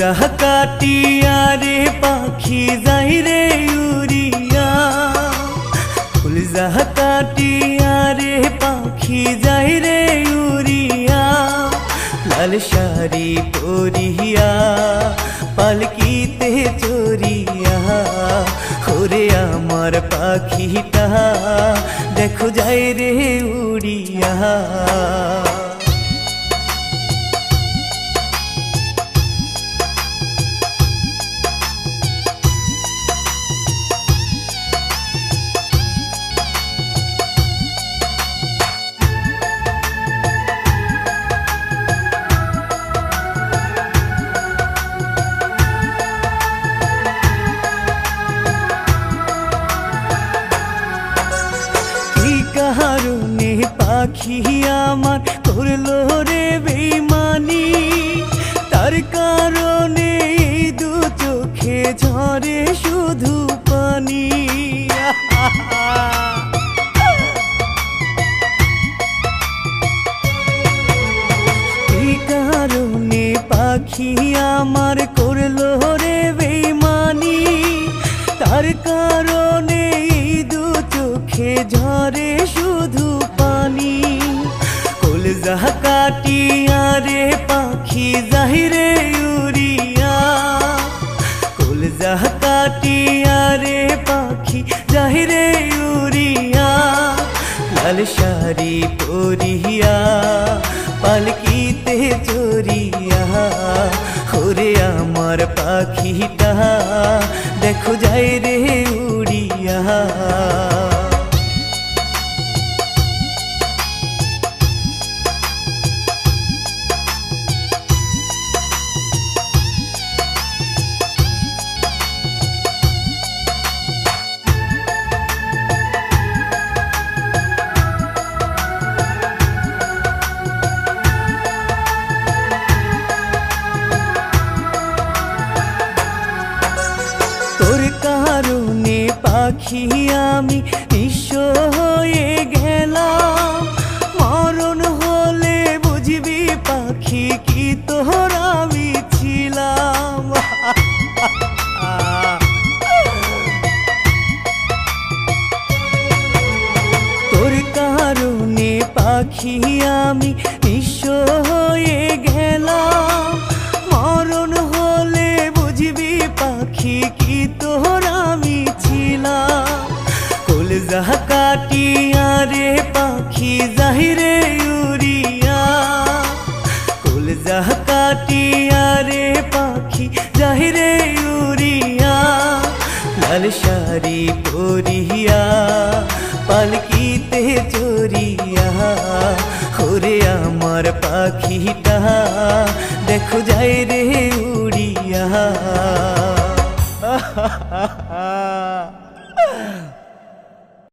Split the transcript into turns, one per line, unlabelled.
কলজা কাটিয়া রে পাখি যাই রে উড়িয়া, কলজা কাটিয়া রে পাখি যাই রে উড়িয়া, লাল শাড়ি পরিয়া পালকিতে চড়িয়া, ওরে আমার পাখিটা দেখো যাই রে উড়িয়া। কারণে পাখি আমার করলো রে বেইমানি, তার কারণে দু চোখে ঝরে শুধু পানি। এই কারণে পাখি আমার করলো রে বেইমানি, তার কারণে দু চোখে ঝরে শুধু পানি। কলজা কাটিয়া রে পাখি যাই রে উড়িয়া, কলজা কাটিয়া রে পাখি যাই রে উড়িয়া, লাল শাড়ি পরিয়া পালকিতে চড়িয়া, ওরে আমার পাখিটা দেখো যাই রে উড়িয়া। কারণে পাখি আমি নিঃস্ব হয়ে গেলাম, মরণ হলে বুঝবি পাখি কি তোর আমি ছিলাম। তোর কারণে পাখি আমি নিঃস্ব হয়ে গেলাম, মরণ হলে বুঝবি পাখি কি তোর আমি ছিলাম। কলজা কাটিয়া রে পাখি যাই রে উড়িয়া, কলজা কাটিয়া রে পাখি যাই রে উড়িয়া, লাল শাড়ি পরিয়া পালকিতে চড়িয়া, ওরে আমার পাখিটা দেখো যাই রে উড়িয়া।